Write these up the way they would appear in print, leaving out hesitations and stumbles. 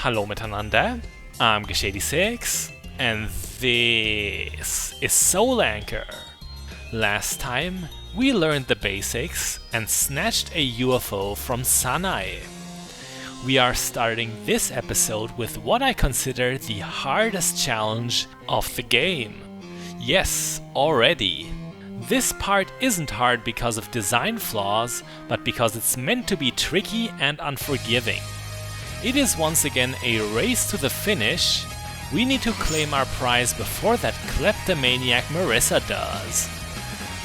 Hallo miteinander, I'm Judgy and this is Soul Anchor. Last time, we learned the basics and snatched a UFO from Sanae. We are starting this episode with what I consider the hardest challenge of the game. Yes, already. This part isn't hard because of design flaws, but because it's meant to be tricky and unforgiving. It is once again a race to the finish. We need to claim our prize before that kleptomaniac Murasa does.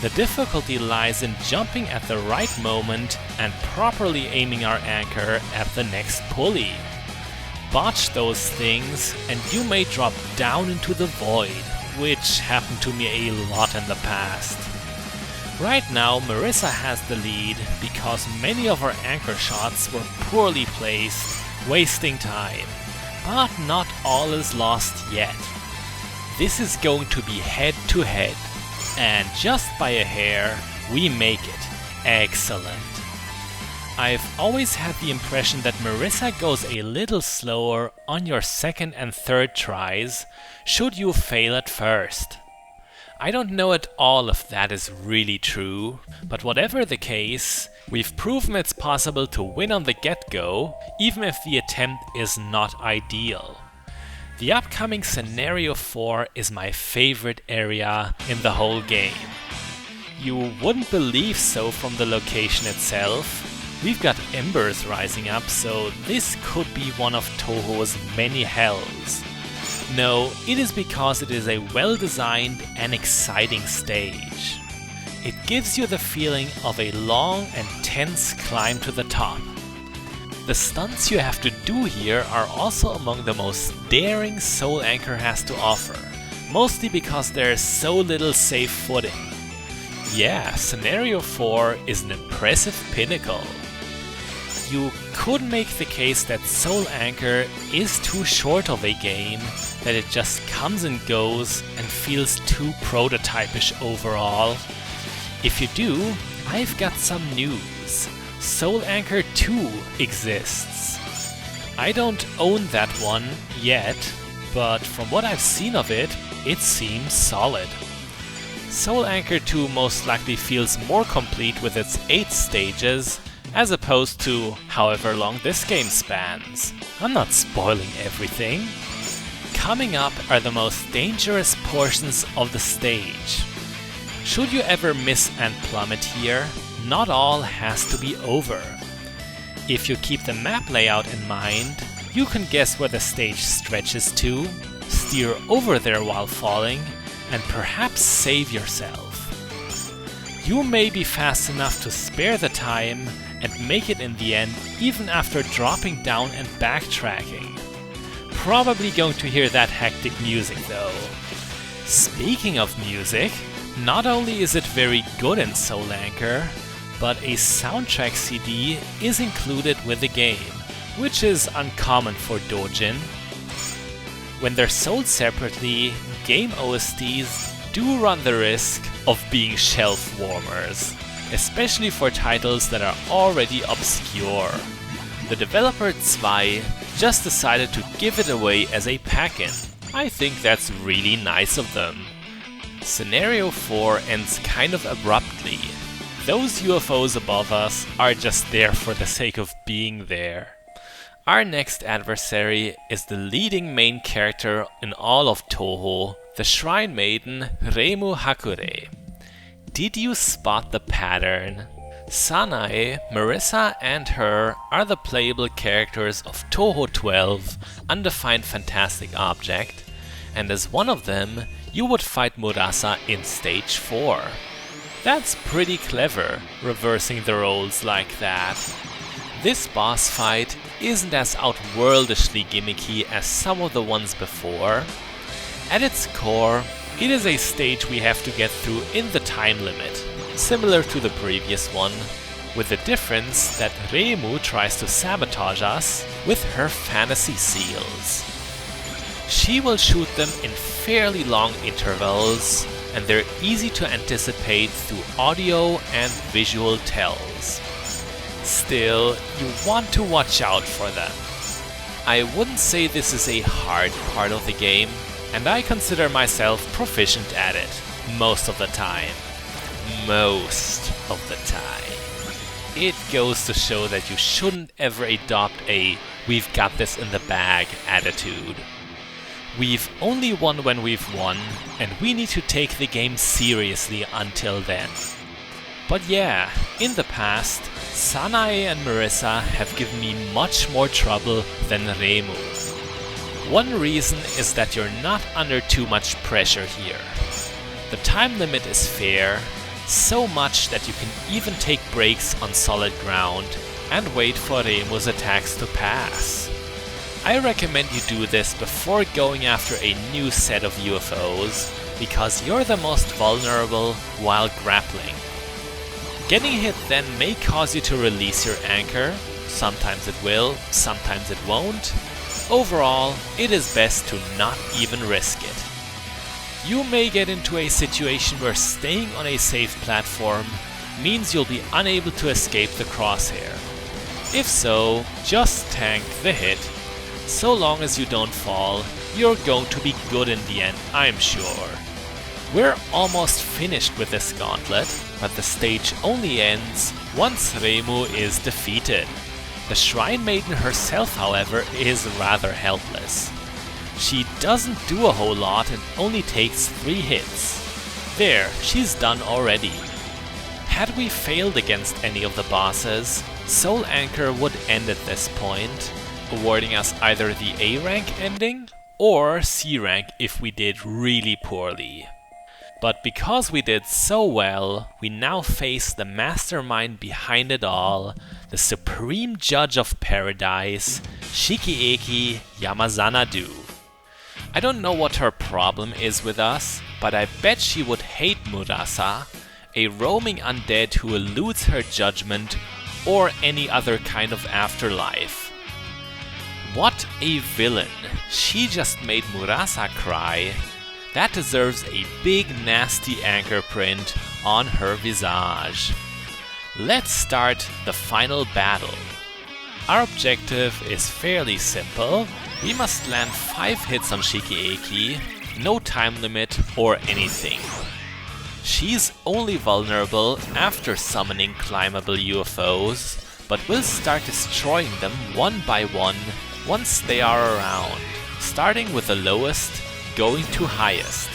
The difficulty lies in jumping at the right moment and properly aiming our anchor at the next pulley. Botch those things and you may drop down into the void, which happened to me a lot in the past. Right now, Murasa has the lead because many of our anchor shots were poorly placed, wasting time. But not all is lost yet. This is going to be head to head, and just by a hair, we make it. Excellent. I've always had the impression that Murasa goes a little slower on your second and third tries, should you fail at first. I don't know at all if that is really true, but whatever the case, we've proven it's possible to win on the get-go, even if the attempt is not ideal. The upcoming Scenario 4 is my favorite area in the whole game. You wouldn't believe so from the location itself. We've got embers rising up, so this could be one of Touhou's many hells. No, it is because it is a well-designed and exciting stage. It gives you the feeling of a long and tense climb to the top. The stunts you have to do here are also among the most daring Soul Anchor has to offer, mostly because there is so little safe footing. Yeah, Scenario 4 is an impressive pinnacle. You could make the case that Soul Anchor is too short of a game, that it just comes and goes and feels too prototypish overall. If you do, I've got some news. Soul Anchor 2 exists. I don't own that one yet, but from what I've seen of it, it seems solid. Soul Anchor 2 most likely feels more complete with its 8 stages, as opposed to however long this game spans. I'm not spoiling everything. Coming up are the most dangerous portions of the stage. Should you ever miss and plummet here, not all has to be over. If you keep the map layout in mind, you can guess where the stage stretches to, steer over there while falling, and perhaps save yourself. You may be fast enough to spare the time and make it in the end even after dropping down and backtracking. Probably going to hear that hectic music though. Speaking of music, not only is it very good in Soul Anchor, but a soundtrack CD is included with the game, which is uncommon for Dojin. When they're sold separately, game OSTs do run the risk of being shelf warmers, especially for titles that are already obscure. The developer Zwei just decided to give it away as a pack-in. I think that's really nice of them. Scenario 4 ends kind of abruptly. Those UFOs above us are just there for the sake of being there. Our next adversary is the leading main character in all of Touhou, the Shrine Maiden Reimu Hakure. Did you spot the pattern? Sanae, Murasa and her are the playable characters of Touhou 12, Undefined Fantastic Object, and as one of them, you would fight Murasa in Stage 4. That's pretty clever, reversing the roles like that. This boss fight isn't as outworldishly gimmicky as some of the ones before. At its core, it is a stage we have to get through in the time limit, similar to the previous one, with the difference that Reimu tries to sabotage us with her fantasy seals. She will shoot them in fairly long intervals, and they're easy to anticipate through audio and visual tells. Still, you want to watch out for them. I wouldn't say this is a hard part of the game, and I consider myself proficient at it most of the time. Most of the time. It goes to show that you shouldn't ever adopt a "we've got this in the bag" attitude. We've only won when we've won, and we need to take the game seriously until then. But yeah, in the past, Sanae and Marissa have given me much more trouble than Remu. One reason is that you're not under too much pressure here. The time limit is fair, so much that you can even take breaks on solid ground and wait for Remu's attacks to pass. I recommend you do this before going after a new set of UFOs, because you're the most vulnerable while grappling. Getting hit then may cause you to release your anchor. Sometimes it will, sometimes it won't. Overall, it is best to not even risk it. You may get into a situation where staying on a safe platform means you'll be unable to escape the crosshair. If so, just tank the hit. So long as you don't fall, you're going to be good in the end, I'm sure. We're almost finished with this gauntlet, but the stage only ends once Remu is defeated. The Shrine Maiden herself, however, is rather helpless. She doesn't do a whole lot and only takes 3 hits. There, she's done already. Had we failed against any of the bosses, Soul Anchor would end at this point, awarding us either the A rank ending or C rank if we did really poorly. But because we did so well, we now face the mastermind behind it all, the supreme judge of paradise, Shikieki Yamazanadu. I don't know what her problem is with us, but I bet she would hate Murasa, a roaming undead who eludes her judgment or any other kind of afterlife. What a villain! She just made Murasa cry. That deserves a big nasty anchor print on her visage. Let's start the final battle. Our objective is fairly simple. We must land 5 hits on Shikieki, no time limit or anything. She's only vulnerable after summoning climbable UFOs, but we'll start destroying them one by one once they are around, starting with the lowest, going to highest.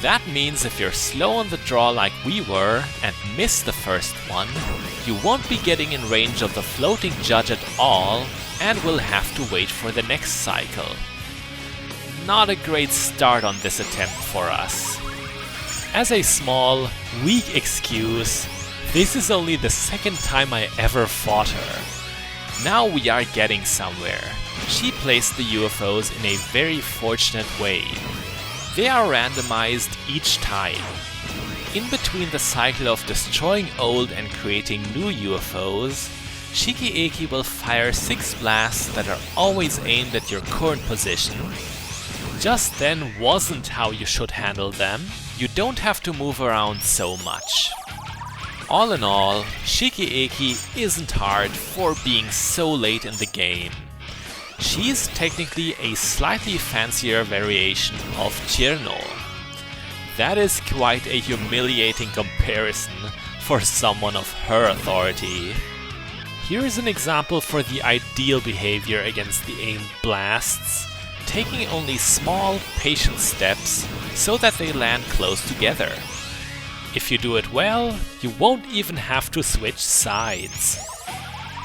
That means if you're slow on the draw like we were and miss the first one, you won't be getting in range of the floating judge at all and will have to wait for the next cycle. Not a great start on this attempt for us. As a small, weak excuse, this is only the second time I ever fought her. Now we are getting somewhere. She placed the UFOs in a very fortunate way. They are randomized each time. In between the cycle of destroying old and creating new UFOs, Shikieki will fire 6 blasts that are always aimed at your current position. Just then wasn't how you should handle them. You don't have to move around so much. All in all, Shikieki isn't hard for being so late in the game. She's technically a slightly fancier variation of Chernol. That is quite a humiliating comparison for someone of her authority. Here is an example for the ideal behavior against the aimed blasts, taking only small, patient steps so that they land close together. If you do it well, you won't even have to switch sides.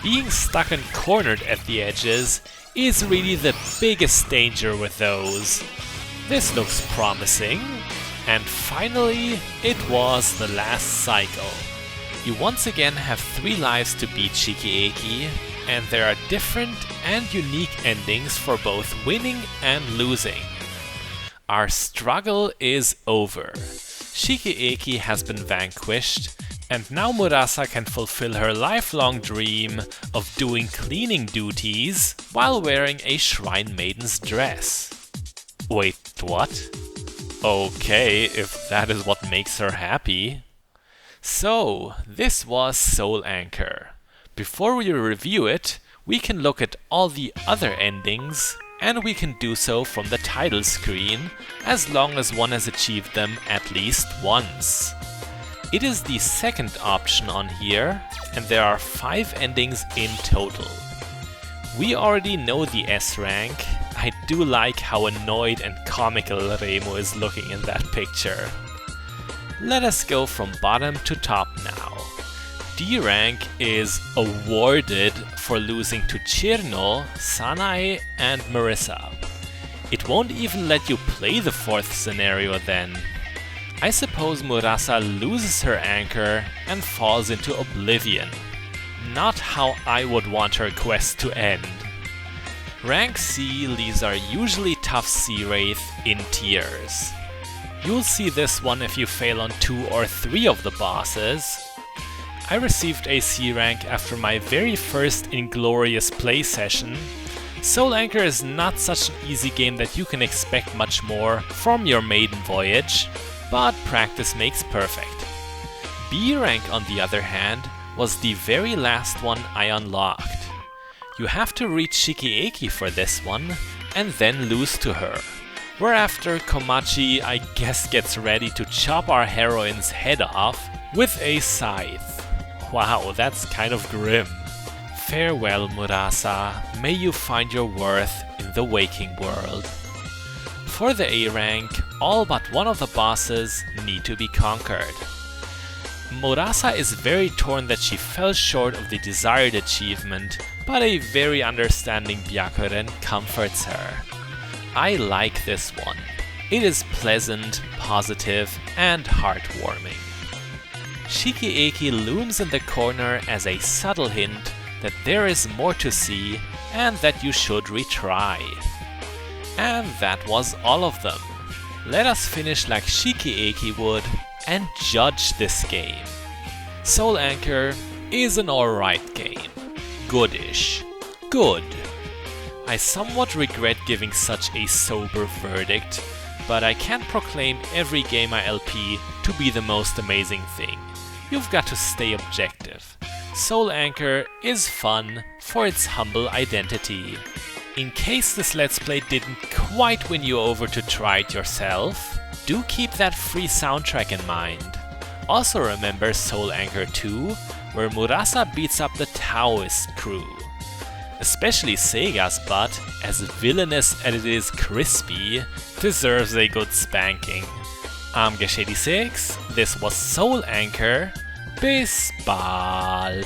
Being stuck and cornered at the edges is really the biggest danger with those. This looks promising. And finally, it was the last cycle. You once again have 3 lives to beat Shikieki, and there are different and unique endings for both winning and losing. Our struggle is over. Shikieki has been vanquished, and now Murasa can fulfill her lifelong dream of doing cleaning duties while wearing a Shrine Maiden's dress. Wait, what? Okay, if that is what makes her happy. So, this was Soul Anchor. Before we review it, we can look at all the other endings, and we can do so from the title screen, as long as one has achieved them at least once. It is the second option on here, and there are 5 endings in total. We already know the S rank. I do like how annoyed and comical Remo is looking in that picture. Let us go from bottom to top now. D rank is awarded for losing to Cirno, Sanae, and Marissa. It won't even let you play the 4th scenario then. I suppose Murasa loses her anchor and falls into oblivion. Not how I would want her quest to end. Rank C leaves our usually tough Sea Wraith in tears. You'll see this one if you fail on 2 or 3 of the bosses. I received a C rank after my very first Inglorious play session. Soul Anchor is not such an easy game that you can expect much more from your maiden voyage, but practice makes perfect. B rank, on the other hand, was the very last one I unlocked. You have to reach Shikieki for this one, and then lose to her. Whereafter Komachi, I guess, gets ready to chop our heroine's head off with a scythe. Wow, that's kind of grim. Farewell, Murasa. May you find your worth in the waking world. For the A rank, all but one of the bosses need to be conquered. Murasa is very torn that she fell short of the desired achievement, but a very understanding Byakuren comforts her. I like this one. It is pleasant, positive, and heartwarming. Shikieki looms in the corner as a subtle hint that there is more to see and that you should retry. And that was all of them. Let us finish like Shikieki would and judge this game. Soul Anchor is an alright game. Goodish. Good. I somewhat regret giving such a sober verdict, but I can't proclaim every game I LP to be the most amazing thing. You've got to stay objective. Soul Anchor is fun for its humble identity. In case this Let's Play didn't quite win you over to try it yourself, do keep that free soundtrack in mind. Also remember Soul Anchor 2, where Murasa beats up the Taoist crew. Especially Sega's butt, as villainous as it is crispy, deserves a good spanking. I'm Geshady6, this was Soul Anchor, bis bald!